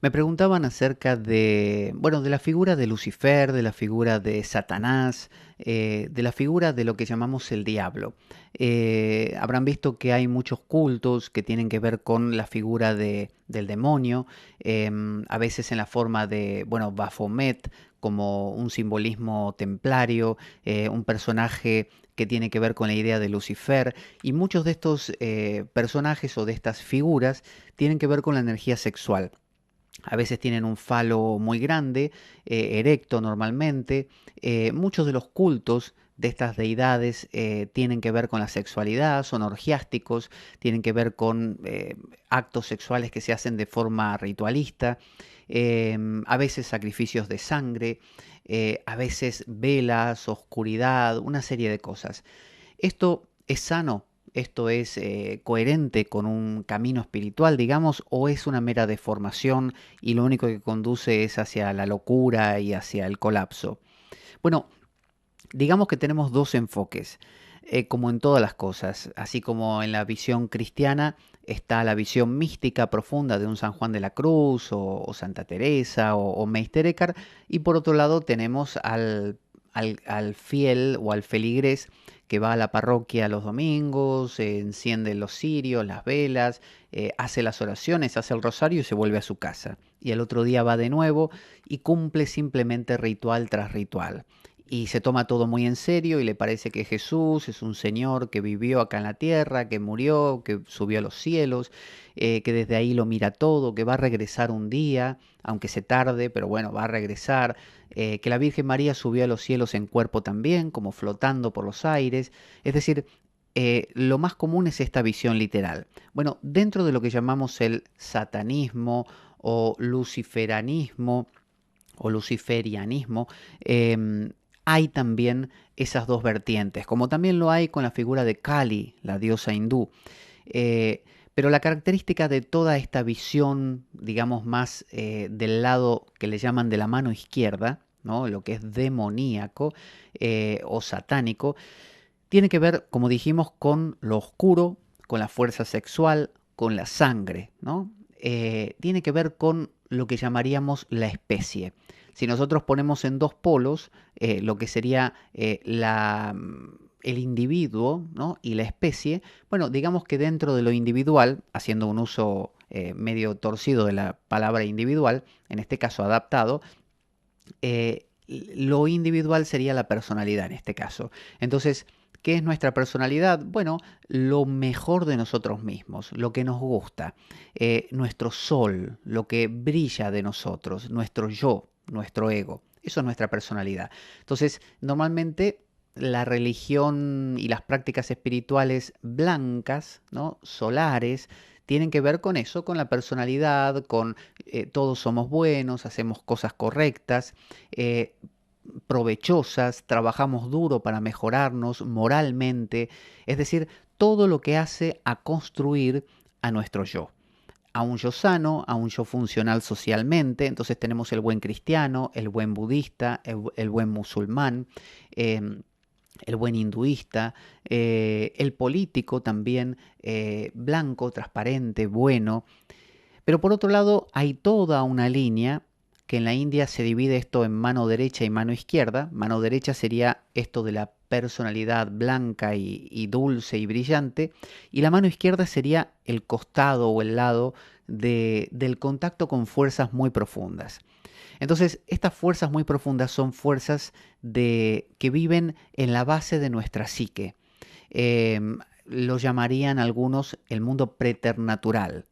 Me preguntaban acerca de, bueno, de la figura de Lucifer, de la figura de Satanás, de la figura de lo que llamamos el diablo. Habrán visto que hay muchos cultos que tienen que ver con la figura del demonio, a veces en la forma de, bueno, Baphomet, como un simbolismo templario, un personaje que tiene que ver con la idea de Lucifer, y muchos de estos personajes o de estas figuras tienen que ver con la energía sexual. A veces tienen un falo muy grande, erecto normalmente. Muchos de los cultos de estas deidades tienen que ver con la sexualidad, son orgiásticos, tienen que ver con actos sexuales que se hacen de forma ritualista, a veces sacrificios de sangre, a veces velas, oscuridad, una serie de cosas. ¿Esto es sano? ¿Esto es coherente con un camino espiritual, digamos, o es una mera deformación y lo único que conduce es hacia la locura y hacia el colapso? Bueno, digamos que tenemos dos enfoques, como en todas las cosas, así como en la visión cristiana está la visión mística profunda de un San Juan de la Cruz o Santa Teresa o Meister Eckhart, y por otro lado tenemos al fiel o al feligrés que va a la parroquia los domingos, enciende los cirios, las velas, hace las oraciones, hace el rosario y se vuelve a su casa. Y el otro día va de nuevo y cumple simplemente ritual tras ritual y se toma todo muy en serio y le parece que Jesús es un señor que vivió acá en la tierra, que murió, que subió a los cielos, que desde ahí lo mira todo, que va a regresar un día, aunque se tarde, pero bueno, va a regresar, que la Virgen María subió a los cielos en cuerpo también, como flotando por los aires. Es decir, lo más común es esta visión literal. Bueno, dentro de lo que llamamos el satanismo o luciferanismo, o luciferianismo, hay también esas dos vertientes, como también lo hay con la figura de Kali, la diosa hindú. Eh, pero la característica de toda esta visión, digamos, más del lado que le llaman de la mano izquierda, ¿no? Lo que es demoníaco o satánico, tiene que ver, como dijimos, con lo oscuro, con la fuerza sexual, con la sangre, ¿no? Tiene que ver con lo que llamaríamos la especie. Si nosotros ponemos en dos polos lo que sería el individuo, ¿no? Y la especie, bueno, digamos que dentro de lo individual, haciendo un uso medio torcido de la palabra individual, en este caso adaptado, lo individual sería la personalidad en este caso. Entonces, ¿qué es nuestra personalidad? Bueno, lo mejor de nosotros mismos, lo que nos gusta, nuestro sol, lo que brilla de nosotros, nuestro yo, nuestro ego. Eso es nuestra personalidad. Entonces, normalmente la religión y las prácticas espirituales blancas, ¿no? Solares, tienen que ver con eso, con la personalidad, con todos somos buenos, hacemos cosas correctas, eh, provechosas, trabajamos duro para mejorarnos moralmente, es decir, todo lo que hace a construir a nuestro yo. A un yo sano, a un yo funcional socialmente, entonces tenemos el buen cristiano, el buen budista, el buen musulmán, el buen hinduista, el político también, blanco, transparente, bueno, pero por otro lado, hay toda una línea que en la India se divide esto en mano derecha y mano izquierda. Mano derecha sería esto de la personalidad blanca y dulce y brillante. Y la mano izquierda sería el costado o el lado del contacto con fuerzas muy profundas. Entonces, estas fuerzas muy profundas son fuerzas que viven en la base de nuestra psique. Eh, lo llamarían algunos el mundo preternatural.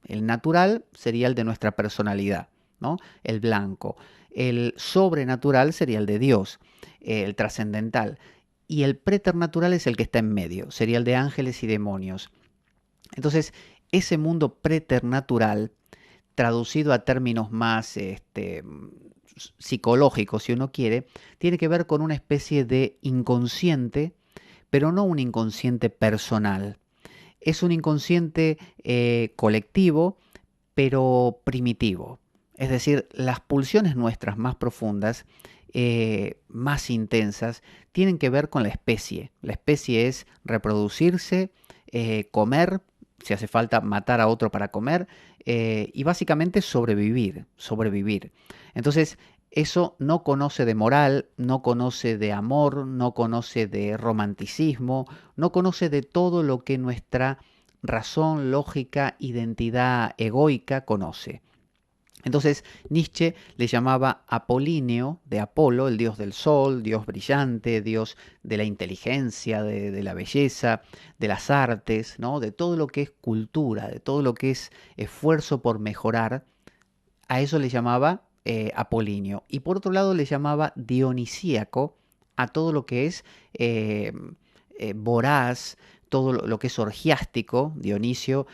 El natural sería el de nuestra personalidad, ¿no? El blanco. El sobrenatural sería el de Dios, el trascendental. Y el preternatural es el que está en medio, sería el de ángeles y demonios. Entonces, ese mundo preternatural, traducido a términos más psicológicos, si uno quiere, tiene que ver con una especie de inconsciente, pero no un inconsciente personal. Es un inconsciente colectivo, pero primitivo. Es decir, las pulsiones nuestras más profundas, más intensas, tienen que ver con la especie. La especie es reproducirse, comer, si hace falta matar a otro para comer, y básicamente sobrevivir. Entonces, eso no conoce de moral, no conoce de amor, no conoce de romanticismo, no conoce de todo lo que nuestra razón, lógica, identidad egoica conoce. Entonces Nietzsche le llamaba Apolíneo de Apolo, el dios del sol, dios brillante, dios de la inteligencia, de la belleza, de las artes, ¿no? De todo lo que es cultura, de todo lo que es esfuerzo por mejorar. A eso le llamaba Apolíneo. Y por otro lado le llamaba Dionisíaco a todo lo que es voraz, todo lo que es orgiástico. Dionisio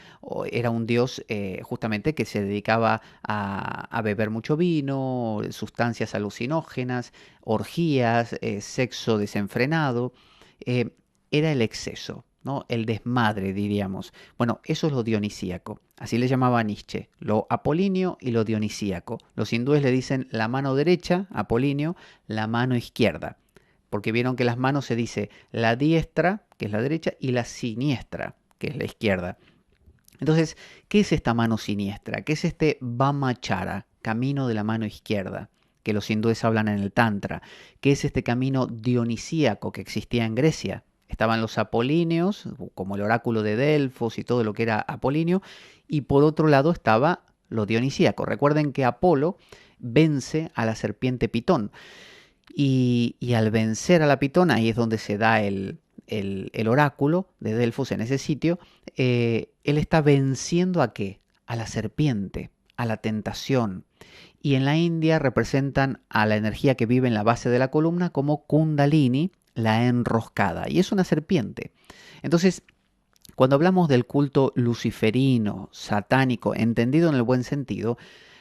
era un dios justamente que se dedicaba a beber mucho vino, sustancias alucinógenas, orgías, sexo desenfrenado. eh, Era el exceso, ¿no? El desmadre, diríamos. Bueno, eso es lo dionisíaco. Así le llamaba Nietzsche, lo apolíneo y lo dionisíaco. Los hindúes le dicen la mano derecha, apolíneo, la mano izquierda. Porque vieron que las manos se dice la diestra, que es la derecha, y la siniestra, que es la izquierda. Entonces, ¿qué es esta mano siniestra? ¿Qué es este Vamachara, camino de la mano izquierda? Que los hindúes hablan en el Tantra. ¿Qué es este camino dionisíaco que existía en Grecia? Estaban los apolíneos, como el oráculo de Delfos y todo lo que era apolíneo, y por otro lado estaba lo dionisíaco. Recuerden que Apolo vence a la serpiente Pitón. Y al vencer a la pitona, ahí es donde se da el oráculo de Delfos en ese sitio, él está venciendo ¿a qué? A la serpiente, a la tentación. Y en la India representan a la energía que vive en la base de la columna como Kundalini, la enroscada. Y es una serpiente. Entonces, cuando hablamos del culto luciferino, satánico, entendido en el buen sentido,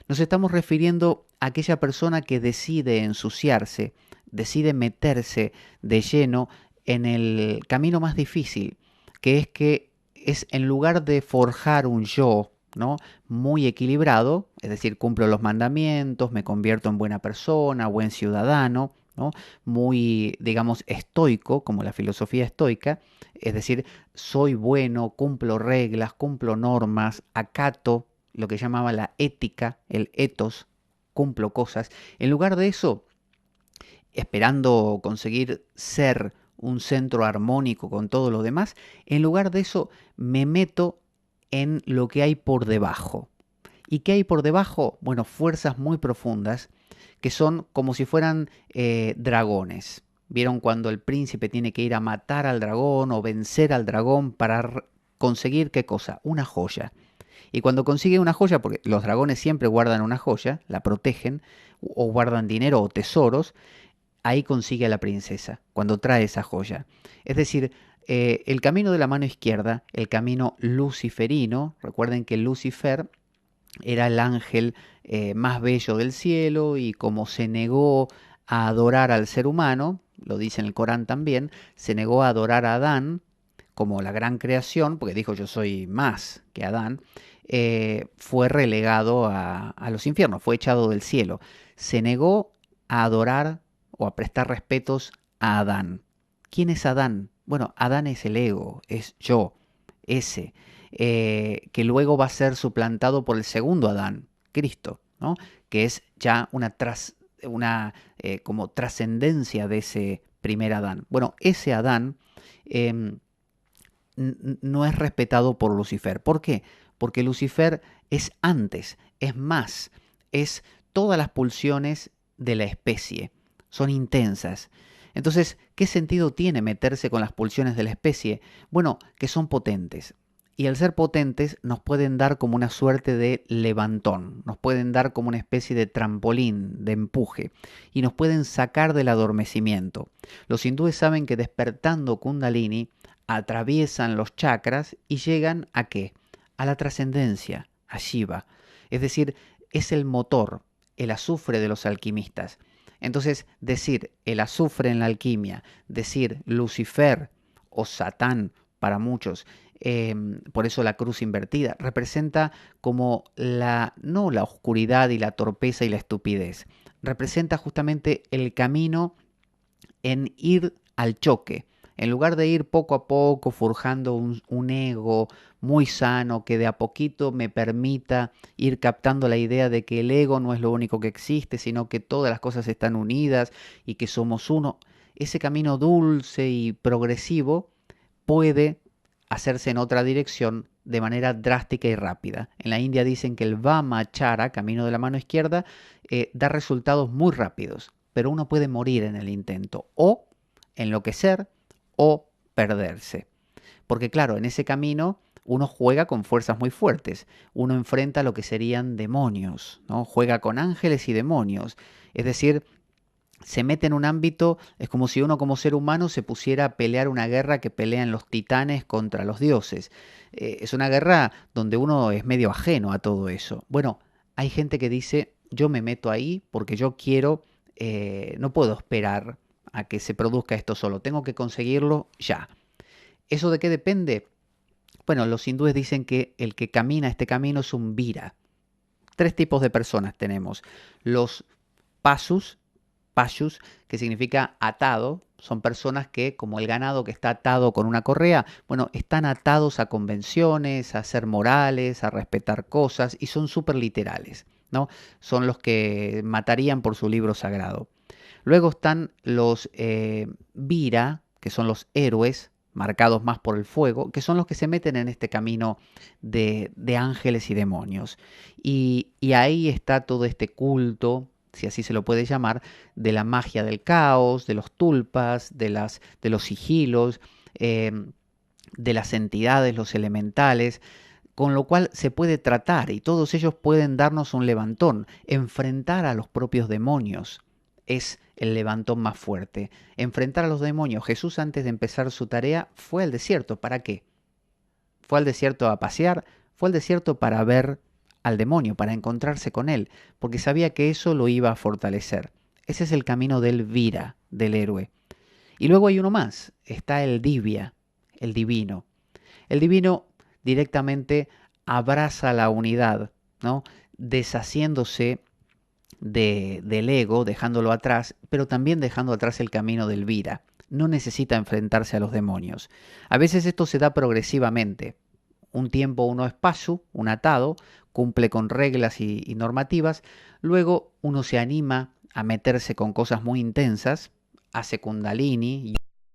nos estamos refiriendo a aquella persona que decide ensuciarse, decide meterse de lleno en el camino más difícil, que es en lugar de forjar un yo, ¿no? Muy equilibrado, es decir, cumplo los mandamientos, me convierto en buena persona, buen ciudadano, ¿no? Muy, digamos, estoico, como la filosofía estoica, es decir, soy bueno, cumplo reglas, cumplo normas, acato lo que llamaba la ética, el ethos, cumplo cosas. En lugar de eso, esperando conseguir ser un centro armónico con todo lo demás, en lugar de eso me meto en lo que hay por debajo. ¿Y qué hay por debajo? Bueno, fuerzas muy profundas que son como si fueran dragones. ¿Vieron cuando el príncipe tiene que ir a matar al dragón o vencer al dragón para conseguir qué cosa? Una joya. Y cuando consigue una joya, porque los dragones siempre guardan una joya, la protegen, o guardan dinero o tesoros, ahí consigue a la princesa, cuando trae esa joya. Es decir, el camino de la mano izquierda, el camino luciferino, recuerden que Lucifer era el ángel más bello del cielo y como se negó a adorar al ser humano, lo dice en el Corán también, se negó a adorar a Adán como la gran creación, porque dijo yo soy más que Adán, fue relegado a los infiernos, fue echado del cielo. Se negó a adorar o a prestar respetos a Adán. ¿Quién es Adán? Bueno, Adán es el ego, es yo, ese, que luego va a ser suplantado por el segundo Adán, Cristo, ¿no? Que es ya una como trascendencia de ese primer Adán. Bueno, ese Adán eh, no es respetado por Lucifer. ¿Por qué? Porque Lucifer es antes, es más, es todas las pulsiones de la especie, son intensas. Entonces, ¿qué sentido tiene meterse con las pulsiones de la especie? Bueno, que son potentes. Y al ser potentes nos pueden dar como una suerte de levantón, nos pueden dar como una especie de trampolín, de empuje, y nos pueden sacar del adormecimiento. Los hindúes saben que despertando Kundalini atraviesan los chakras y llegan ¿a qué? A la trascendencia, a Shiva. Es decir, es el motor, el azufre de los alquimistas. Entonces, decir el azufre en la alquimia, decir Lucifer o Satán para muchos, por eso la cruz invertida, representa como no la oscuridad y la torpeza y la estupidez, representa justamente el camino en ir al choque, En lugar de ir poco a poco forjando un ego muy sano que de a poquito me permita ir captando la idea de que el ego no es lo único que existe, sino que todas las cosas están unidas y que somos uno, ese camino dulce y progresivo puede hacerse en otra dirección de manera drástica y rápida. En la India dicen que el Vamachara, camino de la mano izquierda, da resultados muy rápidos, pero uno puede morir en el intento, o enloquecer, o perderse. Porque claro, en ese camino uno juega con fuerzas muy fuertes, uno enfrenta lo que serían demonios, ¿no? Juega con ángeles y demonios, es decir, se mete en un ámbito, es como si uno como ser humano se pusiera a pelear una guerra que pelean los titanes contra los dioses. Es una guerra donde uno es medio ajeno a todo eso. Bueno, hay gente que dice, yo me meto ahí porque yo quiero, no puedo esperar a que se produzca esto solo, tengo que conseguirlo ya. ¿Eso de qué depende? Bueno, los hindúes dicen que el que camina este camino es un vira. Tres tipos de personas tenemos. Los pasus, pashus, que significa atado, son personas que, como el ganado que está atado con una correa, bueno, están atados a convenciones, a ser morales, a respetar cosas y son súper literales, ¿no? Son los que matarían por su libro sagrado. Luego están los vira, que son los héroes, marcados más por el fuego, que son los que se meten en este camino de ángeles y demonios. Y ahí está todo este culto, si así se lo puede llamar, de la magia del caos, de los tulpas, de los sigilos, eh, de las entidades, los elementales, con lo cual se puede tratar y todos ellos pueden darnos un levantón. Enfrentar a los propios demonios es el levantón más fuerte. Enfrentar a los demonios. Jesús antes de empezar su tarea fue al desierto. ¿Para qué? Fue al desierto a pasear, fue al desierto para ver al demonio, para encontrarse con él, porque sabía que eso lo iba a fortalecer. Ese es el camino del vira, del héroe. Y luego hay uno más, está el divya, el divino. El divino directamente abraza la unidad, ¿no? Deshaciéndose del ego, dejándolo atrás, pero también dejando atrás el camino del vira. No necesita enfrentarse a los demonios. A veces esto se da progresivamente. Un tiempo uno es pasu, un atado, cumple con reglas y normativas. Luego uno se anima a meterse con cosas muy intensas, hace kundalini,